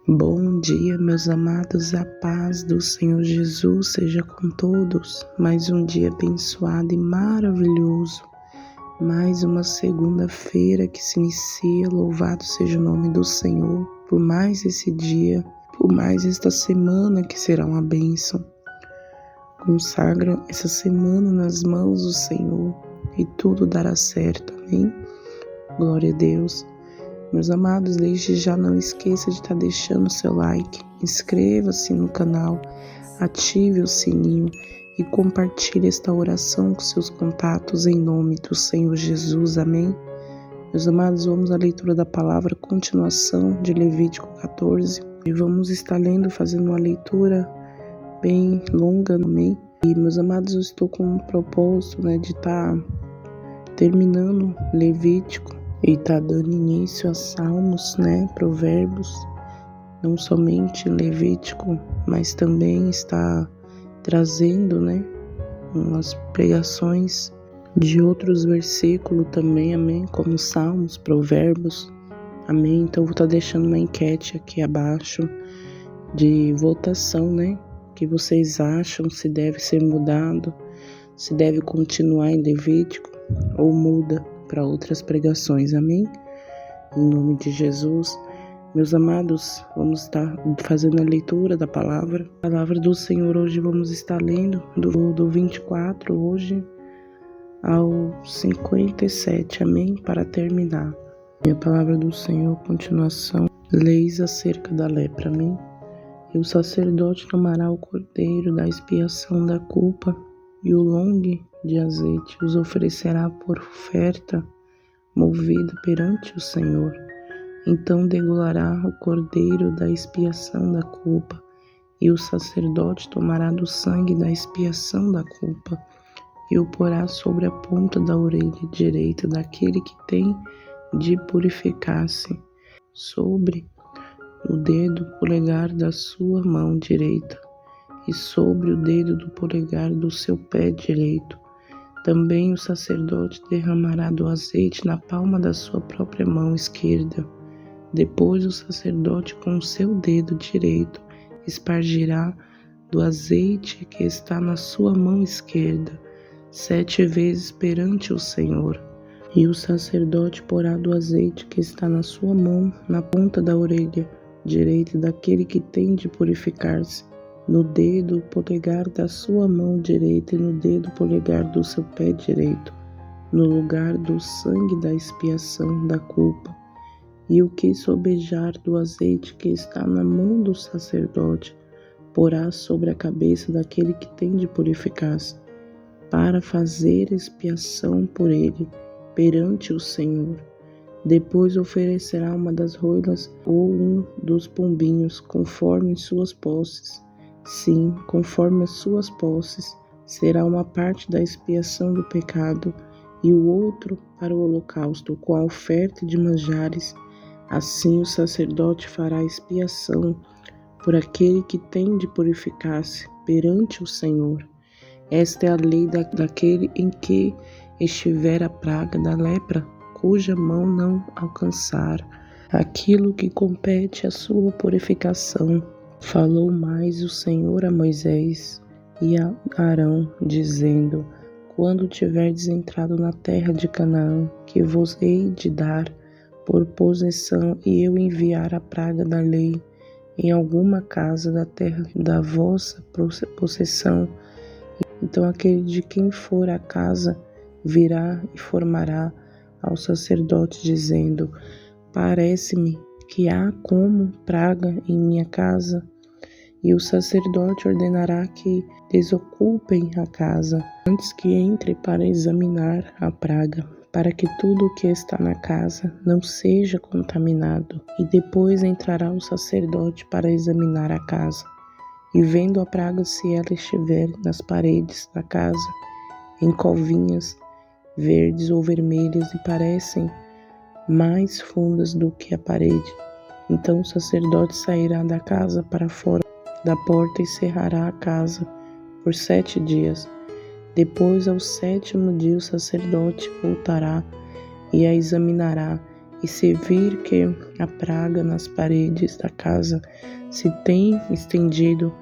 Bom dia, meus amados, a paz do Senhor Jesus seja com todos. Mais um dia abençoado e maravilhoso, mais uma segunda-feira que se inicia. Louvado seja o nome do Senhor por mais esse dia, por mais esta semana que será uma bênção. Consagra essa semana nas mãos do Senhor e tudo dará certo, amém? Glória a Deus. Meus amados, desde já não esqueça de estar deixando o seu like, inscreva-se no canal, ative o sininho e compartilhe esta oração com seus contatos em nome do Senhor Jesus, amém? Meus amados, vamos à leitura da palavra, continuação de Levítico 14, e vamos estar fazendo uma leitura bem longa, amém? E meus amados, eu estou com um propósito, de estar terminando Levítico e está dando início a Salmos, Provérbios, não somente Levítico, mas também está trazendo, umas pregações de outros versículos também, amém, como Salmos, Provérbios, amém. Então eu vou estar deixando uma enquete aqui abaixo de votação, que vocês acham se deve ser mudado, se deve continuar em Levítico ou muda para outras pregações, amém? Em nome de Jesus, meus amados, vamos estar fazendo a leitura da palavra do Senhor. Hoje vamos estar lendo do 24 hoje ao 57, amém? Para terminar. E a palavra do Senhor, continuação, leis acerca da lepra, amém? E o sacerdote tomará o cordeiro da expiação da culpa e o longue de azeite os oferecerá por oferta movida perante o Senhor. Então degolará o cordeiro da expiação da culpa, e o sacerdote tomará do sangue da expiação da culpa, e o porá sobre a ponta da orelha direita daquele que tem de purificar-se, sobre o dedo polegar da sua mão direita, e sobre o dedo do polegar do seu pé direito. Também o sacerdote derramará do azeite na palma da sua própria mão esquerda. Depois o sacerdote com o seu dedo direito espargirá do azeite que está na sua mão esquerda 7 vezes perante o Senhor. E o sacerdote porá do azeite que está na sua mão na ponta da orelha direita daquele que tem de purificar-se, no dedo polegar da sua mão direita e no dedo polegar do seu pé direito, no lugar do sangue da expiação da culpa. E o que sobejar do azeite que está na mão do sacerdote, porá sobre a cabeça daquele que tem de purificar-se, para fazer expiação por ele, perante o Senhor. Depois oferecerá uma das roilas ou um dos pombinhos, conforme suas posses. Sim, conforme as suas posses, será uma parte da expiação do pecado e o outro para o holocausto, com a oferta de manjares. Assim o sacerdote fará expiação por aquele que tem de purificar-se perante o Senhor. Esta é a lei daquele em que estiver a praga da lepra, cuja mão não alcançar aquilo que compete à sua purificação. Falou mais o Senhor a Moisés e a Arão, dizendo: quando tiverdes entrado na terra de Canaã, que vos hei de dar por possessão, e eu enviar a praga da lei em alguma casa da terra da vossa possessão, então aquele de quem for a casa virá e formará ao sacerdote, dizendo: parece-me que há como praga em minha casa. E o sacerdote ordenará que desocupem a casa, antes que entre para examinar a praga, para que tudo o que está na casa não seja contaminado. E depois entrará o sacerdote para examinar a casa. E vendo a praga, se ela estiver nas paredes da casa, em covinhas verdes ou vermelhas, e parecem mais fundas do que a parede, então o sacerdote sairá da casa para fora da porta e cerrará a casa por 7 dias. Depois, ao 7º dia, o sacerdote voltará e a examinará, E se vir que a praga nas paredes da casa se tem estendido,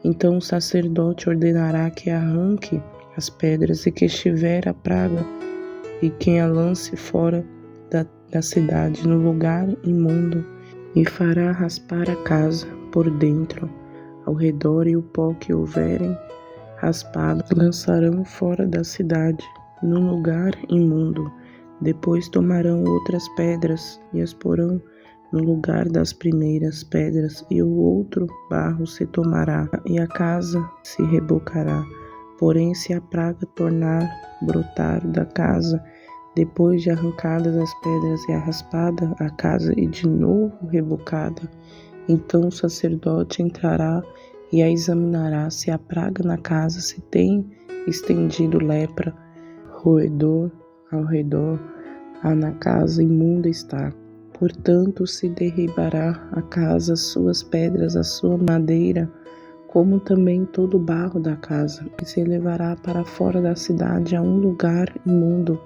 então o sacerdote ordenará que arranque as pedras e que estiver a praga e quem a lance fora da cidade no lugar imundo e fará raspar a casa por dentro, ao redor, e o pó que houverem raspado lançarão fora da cidade no lugar imundo. Depois tomarão outras pedras e as porão no lugar das primeiras pedras, e o outro barro se tomará, e a casa se rebocará. Porém, se a praga tornar brotar da casa, depois de arrancadas as pedras e raspada a casa e de novo rebocada, então o sacerdote entrará e a examinará se a praga na casa se tem estendido lepra, roedor ao redor, na casa imunda está. Portanto, se derribará a casa, as suas pedras, a sua madeira, como também todo o barro da casa, e se levará para fora da cidade a um lugar imundo.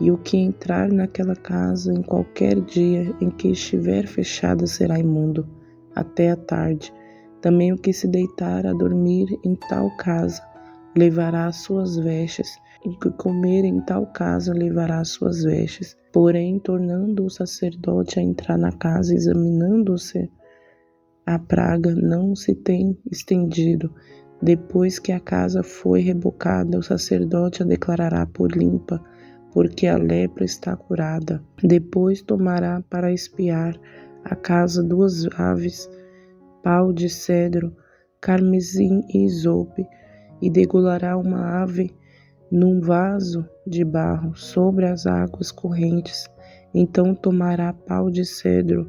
E o que entrar naquela casa em qualquer dia em que estiver fechada será imundo, até a tarde. Também o que se deitar a dormir em tal casa levará as suas vestes, e o que comer em tal casa levará as suas vestes. Porém, tornando o sacerdote a entrar na casa, examinando-se, a praga não se tem estendido. Depois que a casa foi rebocada, o sacerdote a declarará por limpa, porque a lepra está curada. Depois tomará para espiar a casa 2 aves, pau de cedro, carmesim e isope, e degolará uma ave num vaso de barro sobre as águas correntes. Então tomará pau de cedro,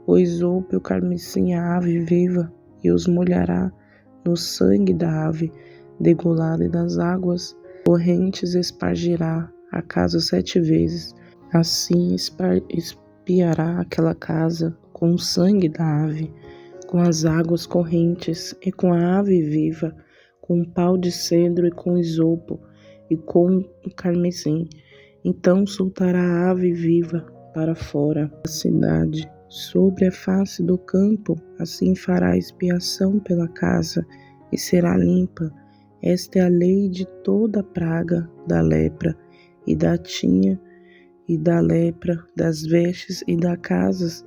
o isope, o carmesim, a ave viva, e os molhará no sangue da ave degolada, e nas águas correntes espargirá a casa 7 vezes. Assim espiará aquela casa com o sangue da ave, com as águas correntes e com a ave viva, com o pau de cedro e com o isopo e com o carmesim. Então soltará a ave viva para fora da cidade, sobre a face do campo. Assim fará expiação pela casa e será limpa. Esta é a lei de toda praga da lepra, e da tinha, e da lepra, das vestes e das casas,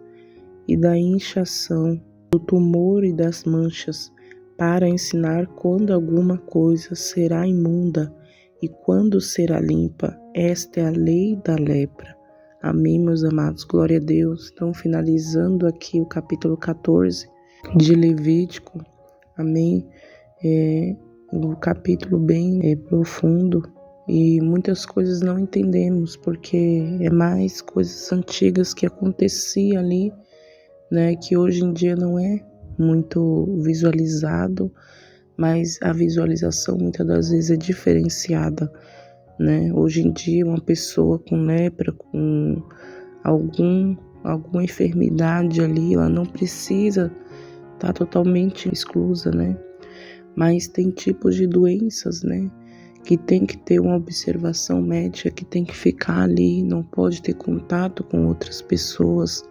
e da inchação, do tumor e das manchas, para ensinar quando alguma coisa será imunda e quando será limpa. Esta é a lei da lepra. Amém, meus amados, glória a Deus. Então, finalizando aqui o capítulo 14 de Levítico, amém, um capítulo bem profundo, e muitas coisas não entendemos, porque é mais coisas antigas que acontecia ali, né, que hoje em dia não é muito visualizado, mas a visualização muitas das vezes é diferenciada, né? Hoje em dia uma pessoa com lepra, com alguma enfermidade ali, ela não precisa estar totalmente exclusa, né? Mas tem tipos de doenças, né, que tem que ter uma observação médica, que tem que ficar ali, não pode ter contato com outras pessoas,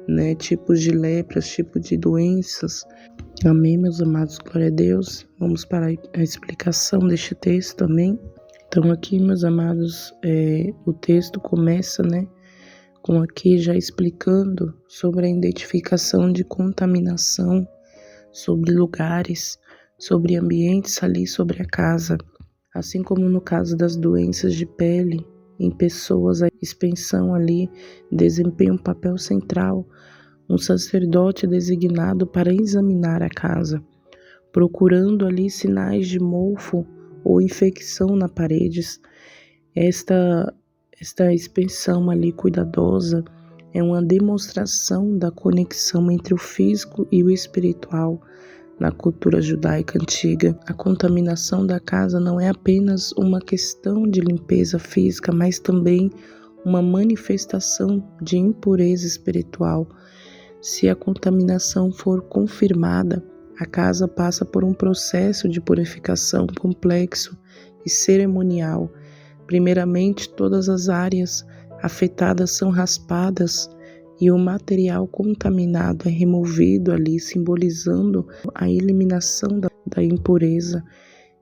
né, tipos de lepras, tipos de doenças. Amém, meus amados, glória a Deus. Vamos para a explicação deste texto também. Então aqui, meus amados, o texto começa, né, com aqui já explicando sobre a identificação de contaminação, sobre lugares, sobre ambientes ali, sobre a casa. Assim como no caso das doenças de pele, em pessoas, a expensão ali desempenha um papel central. Um sacerdote designado para examinar a casa, procurando ali sinais de mofo ou infecção nas paredes. Esta expensão ali cuidadosa é uma demonstração da conexão entre o físico e o espiritual. Na cultura judaica antiga, a contaminação da casa não é apenas uma questão de limpeza física, mas também uma manifestação de impureza espiritual. Se a contaminação for confirmada, a casa passa por um processo de purificação complexo e cerimonial. Primeiramente, todas as áreas afetadas são raspadas e o material contaminado é removido ali, simbolizando a eliminação da impureza.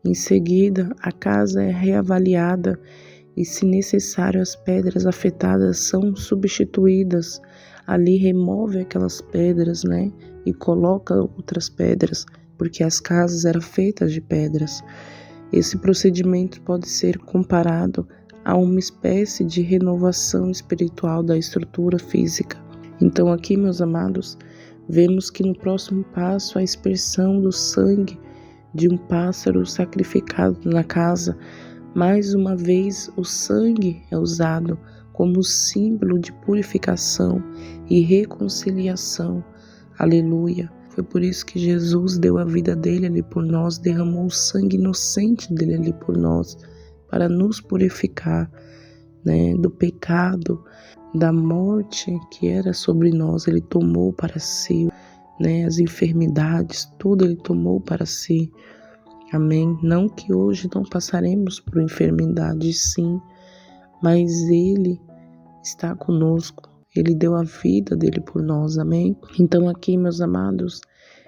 Em seguida, a casa é reavaliada e, se necessário, as pedras afetadas são substituídas. Ali remove aquelas pedras, e coloca outras pedras, porque as casas eram feitas de pedras. Esse procedimento pode ser comparado a uma espécie de renovação espiritual da estrutura física. Então aqui, meus amados, vemos que no próximo passo a aspersão do sangue de um pássaro sacrificado na casa. Mais uma vez, o sangue é usado como símbolo de purificação e reconciliação. Aleluia! Foi por isso que Jesus deu a vida dele ali por nós, derramou o sangue inocente dele ali por nós, para nos purificar, do pecado, da morte que era sobre nós. Ele tomou para si, as enfermidades, tudo ele tomou para si. Amém? Não que hoje não passaremos por enfermidades, sim, mas ele está conosco. Ele deu a vida dele por nós, amém? Então aqui, meus amados,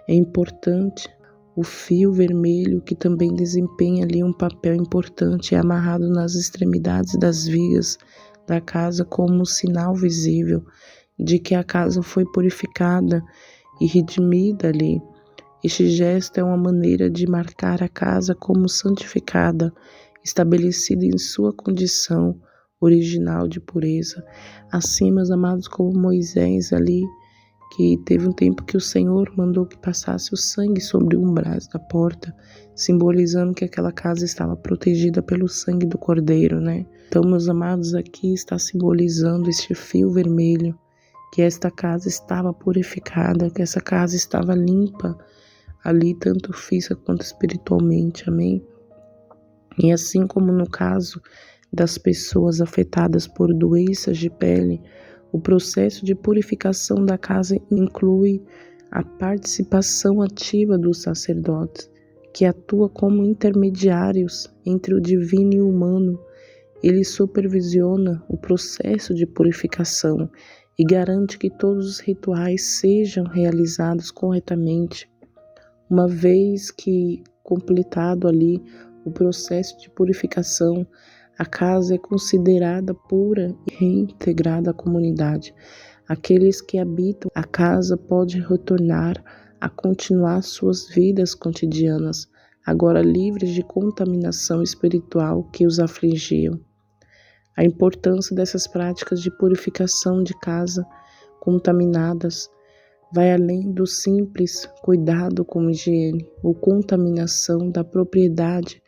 é importante o fio vermelho, que também desempenha ali um papel importante, é amarrado nas extremidades das vigas da casa como um sinal visível de que a casa foi purificada e redimida ali. Este gesto é uma maneira de marcar a casa como santificada, estabelecida em sua condição original de pureza. Assim, meus amados, como Moisés ali, que teve um tempo que o Senhor mandou que passasse o sangue sobre o umbrais da porta, simbolizando que aquela casa estava protegida pelo sangue do Cordeiro, Então, meus amados, aqui está simbolizando este fio vermelho, que esta casa estava purificada, que essa casa estava limpa ali, tanto física quanto espiritualmente, amém? E assim como no caso das pessoas afetadas por doenças de pele, o processo de purificação da casa inclui a participação ativa dos sacerdotes, que atua como intermediários entre o divino e o humano. Ele supervisiona o processo de purificação e garante que todos os rituais sejam realizados corretamente. Uma vez que completado ali o processo de purificação, a casa é considerada pura e reintegrada à comunidade. Aqueles que habitam a casa podem retornar a continuar suas vidas cotidianas, agora livres de contaminação espiritual que os afligiam. A importância dessas práticas de purificação de casa contaminadas vai além do simples cuidado com higiene ou contaminação da propriedade.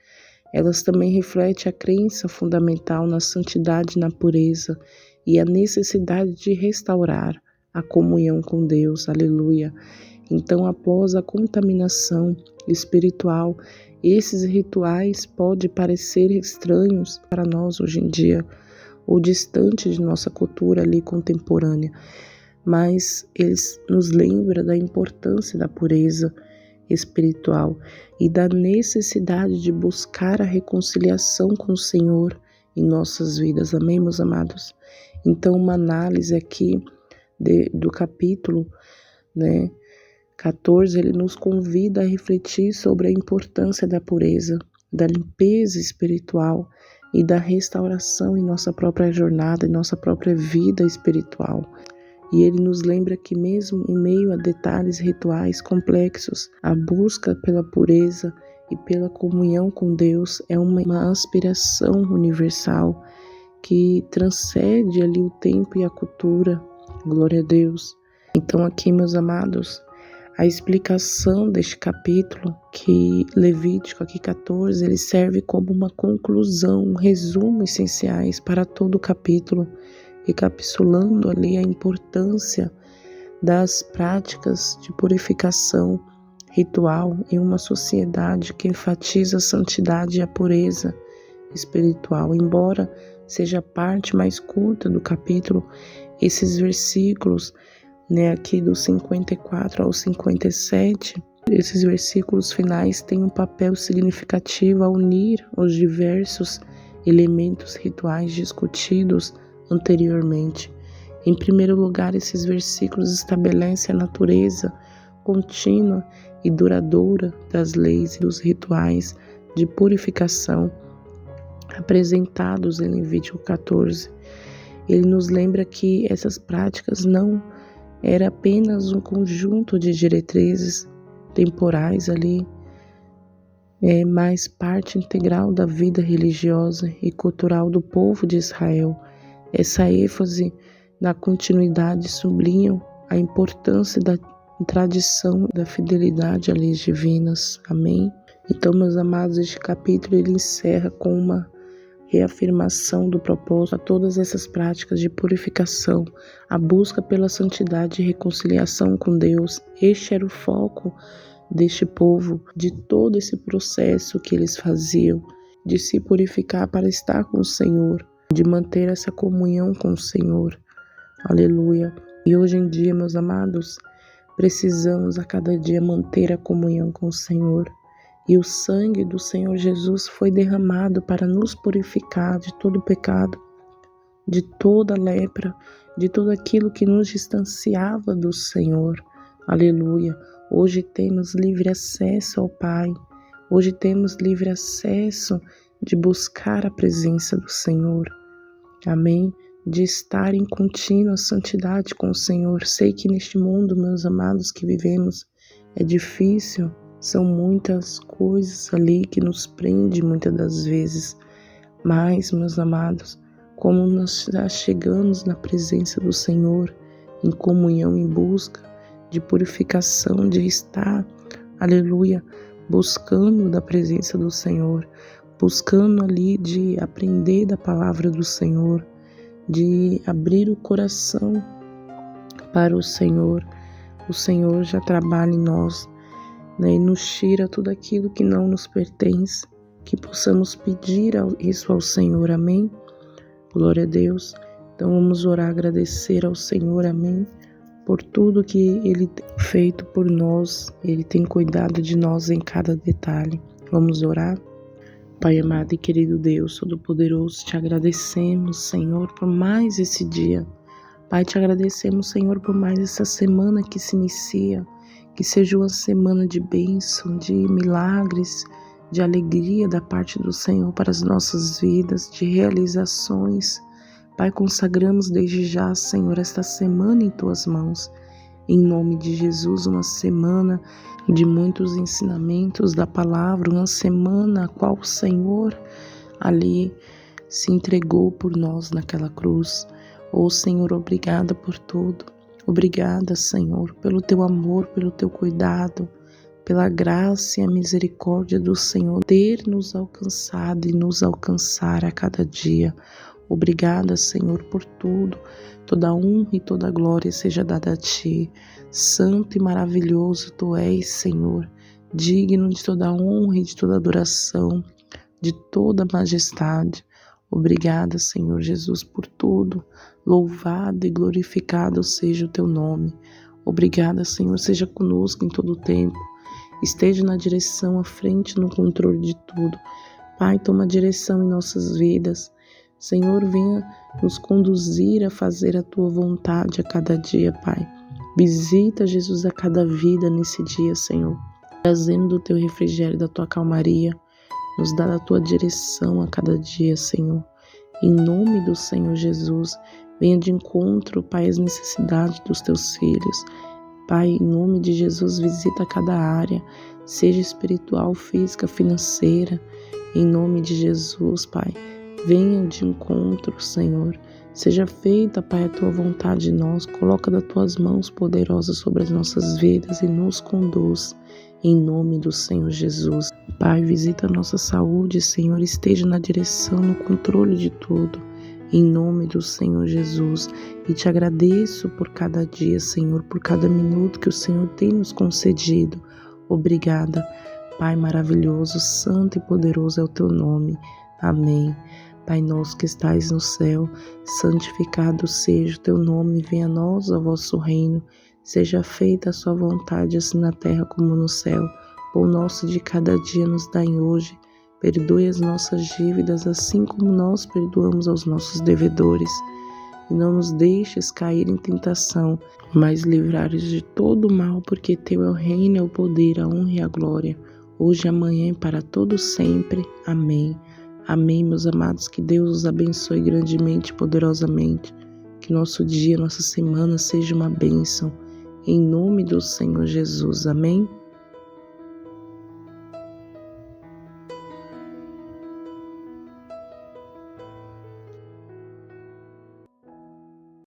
Elas também refletem a crença fundamental na santidade e na pureza e a necessidade de restaurar a comunhão com Deus. Aleluia! Então, após a contaminação espiritual, esses rituais podem parecer estranhos para nós hoje em dia ou distantes de nossa cultura ali contemporânea, mas eles nos lembram da importância da pureza espiritual e da necessidade de buscar a reconciliação com o Senhor em nossas vidas. Amém, meus amados? Então, uma análise aqui do capítulo 14, ele nos convida a refletir sobre a importância da pureza, da limpeza espiritual e da restauração em nossa própria jornada, em nossa própria vida espiritual. E ele nos lembra que mesmo em meio a detalhes rituais complexos, a busca pela pureza e pela comunhão com Deus é uma aspiração universal que transcende ali o tempo e a cultura. Glória a Deus. Então aqui, meus amados, a explicação deste capítulo, que Levítico aqui 14, ele serve como uma conclusão, um resumo essenciais para todo o capítulo, recapitulando ali a importância das práticas de purificação ritual em uma sociedade que enfatiza a santidade e a pureza espiritual. Embora seja a parte mais curta do capítulo, esses versículos, aqui do 54 ao 57, esses versículos finais têm um papel significativo a unir os diversos elementos rituais discutidos anteriormente. Em primeiro lugar, esses versículos estabelecem a natureza contínua e duradoura das leis e dos rituais de purificação apresentados em Levítico 14. Ele nos lembra que essas práticas não era apenas um conjunto de diretrizes temporais ali, mas parte integral da vida religiosa e cultural do povo de Israel. Essa ênfase na continuidade sublinham a importância da tradição da fidelidade às leis divinas. Amém? Então, meus amados, este capítulo ele encerra com uma reafirmação do propósito a todas essas práticas de purificação, a busca pela santidade e reconciliação com Deus. Este era o foco deste povo, de todo esse processo que eles faziam, de se purificar para estar com o Senhor, de manter essa comunhão com o Senhor. Aleluia! E hoje em dia, meus amados, precisamos a cada dia manter a comunhão com o Senhor. E o sangue do Senhor Jesus foi derramado para nos purificar de todo pecado, de toda lepra, de tudo aquilo que nos distanciava do Senhor. Aleluia! Hoje temos livre acesso ao Pai. Hoje temos livre acesso de buscar a presença do Senhor. Amém? De estar em contínua santidade com o Senhor. Sei que neste mundo, meus amados, que vivemos, é difícil. São muitas coisas ali que nos prendem muitas das vezes. Mas, meus amados, como nós já chegamos na presença do Senhor, em comunhão, em busca de purificação, de estar, aleluia, buscando da presença do Senhor, buscando ali de aprender da palavra do Senhor, de abrir o coração para o Senhor já trabalha em nós, né, e nos tira tudo aquilo que não nos pertence, que possamos pedir isso ao Senhor, amém? Glória a Deus. Então vamos orar, agradecer ao Senhor, amém? Por tudo que Ele tem feito por nós, Ele tem cuidado de nós em cada detalhe. Vamos orar? Pai amado e querido Deus, Todo-Poderoso, te agradecemos, Senhor, por mais esse dia. Pai, te agradecemos, Senhor, por mais essa semana que se inicia, que seja uma semana de bênção, de milagres, de alegria da parte do Senhor para as nossas vidas, de realizações. Pai, consagramos desde já, Senhor, esta semana em Tuas mãos. Em nome de Jesus, uma semana de muitos ensinamentos da palavra, uma semana a qual o Senhor ali se entregou por nós naquela cruz. Senhor, obrigada por tudo. Obrigada, Senhor, pelo Teu amor, pelo Teu cuidado, pela graça e a misericórdia do Senhor ter nos alcançado e nos alcançar a cada dia. Obrigada, Senhor, por tudo. Toda honra e toda glória seja dada a Ti. Santo e maravilhoso Tu és, Senhor, digno de toda honra e de toda adoração, de toda majestade. Obrigada, Senhor Jesus, por tudo. Louvado e glorificado seja o Teu nome. Obrigada, Senhor, seja conosco em todo o tempo. Esteja na direção, à frente, no controle de tudo. Pai, toma direção em nossas vidas. Senhor, venha nos conduzir a fazer a Tua vontade a cada dia, Pai. Visita, Jesus, a cada vida nesse dia, Senhor, trazendo do Teu refrigério, da Tua calmaria. Nos dá a Tua direção a cada dia, Senhor. Em nome do Senhor Jesus, venha de encontro, Pai, às necessidades dos Teus filhos. Pai, em nome de Jesus, visita cada área, seja espiritual, física, financeira. Em nome de Jesus, Pai, venha de encontro, Senhor. Seja feita, Pai, a Tua vontade em nós. Coloca das Tuas mãos poderosas sobre as nossas vidas e nos conduz. Em nome do Senhor Jesus. Pai, visita a nossa saúde, Senhor. Esteja na direção, no controle de tudo. Em nome do Senhor Jesus. E te agradeço por cada dia, Senhor, por cada minuto que o Senhor tem nos concedido. Obrigada, Pai maravilhoso, santo e poderoso é o Teu nome. Amém. Pai nosso que estais no céu, santificado seja o Teu nome, venha a nós o vosso reino. Seja feita a Sua vontade, assim na terra como no céu. O nosso de cada dia nos dai hoje. Perdoe as nossas dívidas, assim como nós perdoamos aos nossos devedores. e não nos deixes cair em tentação, mas livrai-nos de todo o mal, porque Teu é o reino, é o poder, a honra e a glória, hoje, amanhã e para todo sempre. Amém. Amém, meus amados, que Deus os abençoe grandemente e poderosamente, que nosso dia, nossa semana seja uma bênção, em nome do Senhor Jesus. Amém.